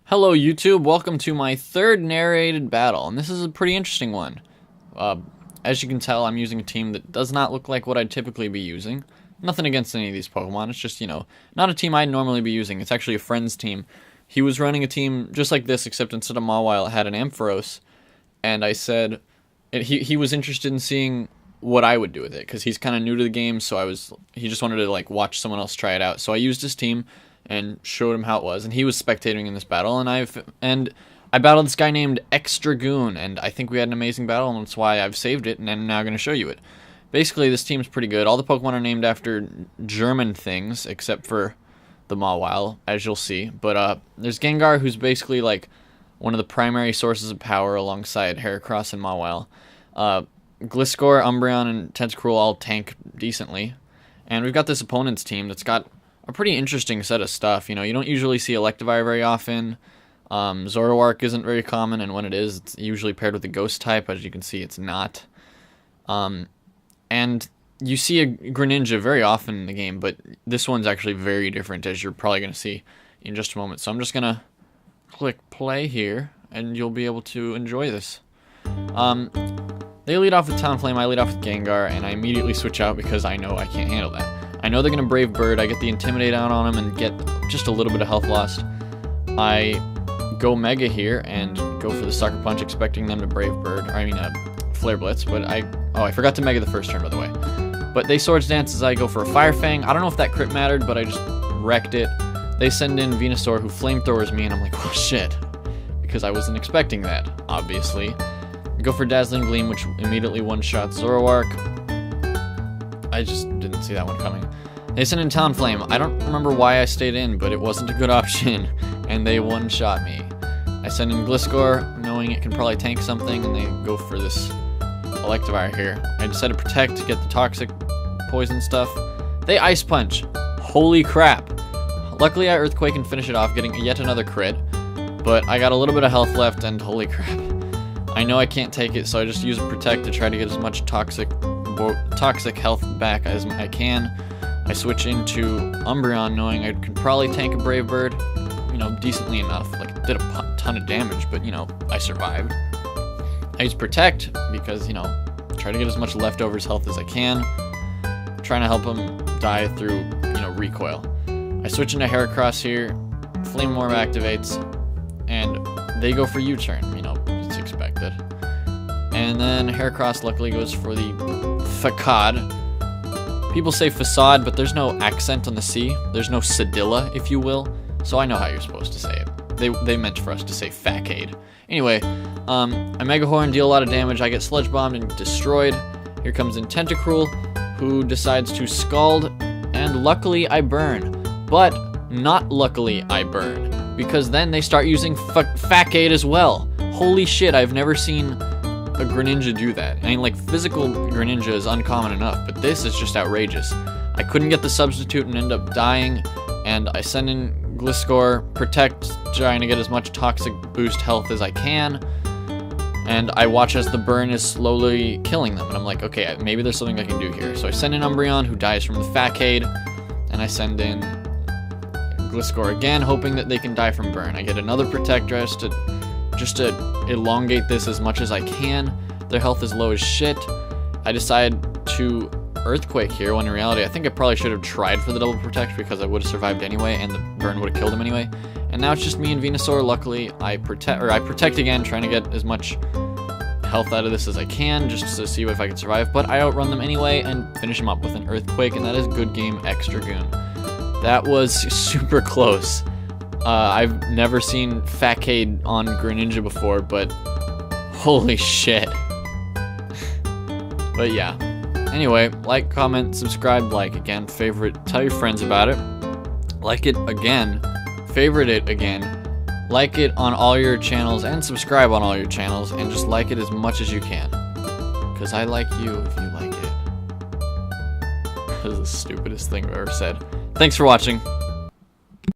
Hello YouTube, welcome to my third narrated battle, and this is a pretty interesting one. As you can tell, I'm using a team that does not look like what I'd typically be using. Nothing against any of these Pokemon, it's just, not a team I'd normally be using. It's actually a friend's team. He was running a team just like this, except instead of Mawile, it had an Ampharos, and I said, he was interested in seeing what I would do with it, because he's kind of new to the game, so he just wanted to, watch someone else try it out. So I used his team and showed him how it was, and he was spectating in this battle, and I battled this guy named X-Dragoon, and I think we had an amazing battle, and that's why I've saved it, and I'm now going to show you it. Basically, this team's pretty good. All the Pokemon are named after German things, except for the Mawile, as you'll see. But there's Gengar, who's basically one of the primary sources of power alongside Heracross and Mawile. Gliscor, Umbreon, and Tentacruel all tank decently. And we've got this opponent's team that's got a pretty interesting set of stuff. You don't usually see Electivire very often. Zoroark isn't very common, and when it is, it's usually paired with a Ghost type. As you can see, it's not. And you see a Greninja very often in the game, but this one's actually very different, as you're probably going to see in just a moment. So I'm just going to click play here, and you'll be able to enjoy this. They lead off with Talonflame, I lead off with Gengar, and I immediately switch out because I know I can't handle that. I know they're going to Brave Bird, I get the Intimidate out on them and get just a little bit of health lost. I go Mega here and go for the Sucker Punch, expecting them to Brave Bird, Flare Blitz, but I forgot to Mega the first turn, by the way. But they Swords Dance as I go for a Fire Fang. I don't know if that crit mattered, but I just wrecked it. They send in Venusaur, who Flamethrowers me, and I'm like, oh shit, because I wasn't expecting that, obviously. I go for Dazzling Gleam, which immediately one-shots Zoroark. I just didn't see that one coming. They send in Talonflame. I don't remember why I stayed in, but it wasn't a good option, and they one-shot me. I send in Gliscor, knowing it can probably tank something, and they go for this Electivire here. I decided to Protect to get the toxic poison stuff. They Ice Punch. Holy crap. Luckily I Earthquake and finish it off, getting yet another crit, but I got a little bit of health left, and holy crap. I know I can't take it, so I just use a Protect to try to get as much toxic health back as I can. I switch into Umbreon, knowing I could probably tank a Brave Bird, decently enough. It did a ton of damage, but, I survived. I use Protect because, try to get as much leftovers health as I can. Trying to help him die through, Recoil. I switch into Heracross here, Flame Orb activates, and they go for U-turn, it's expected. And then Heracross luckily goes for the Fack-Aid. People say Facade, but there's no accent on the C. There's no cedilla, if you will. So I know how you're supposed to say it. They meant for us to say Fack-Aid. Anyway, I Mega Horn, deal a lot of damage. I get Sludge Bombed and destroyed. Here comes in Tentacruel, who decides to Scald, and luckily I burn. But not luckily I burn, because then they start using Fack-Aid as well. Holy shit, I've never seen a Greninja do that. Physical Greninja is uncommon enough, but this is just outrageous. I couldn't get the substitute and end up dying, and I send in Gliscor, Protect, trying to get as much toxic boost health as I can, and I watch as the burn is slowly killing them, and I'm like, okay, maybe there's something I can do here. So I send in Umbreon, who dies from the Fack-Aid, and I send in Gliscor again, hoping that they can die from burn. I get another Protect just to elongate this as much as I can. Their health is low as shit. I decide to Earthquake here, when in reality I think I probably should have tried for the double Protect, because I would have survived anyway, and the burn would have killed him anyway. And now it's just me and Venusaur. Luckily, I Protect again, trying to get as much health out of this as I can, just to see if I can survive. But I outrun them anyway and finish him up with an Earthquake, and that is good game, X-Dragoon. That was super close. I've never seen Fack-Aid on Greninja before, but holy shit. But yeah. Anyway, like, comment, subscribe, like again, favorite, tell your friends about it. Like it again, favorite it again, like it on all your channels, and subscribe on all your channels, and just like it as much as you can. Because I like you if you like it. That is the stupidest thing I've ever said. Thanks for watching.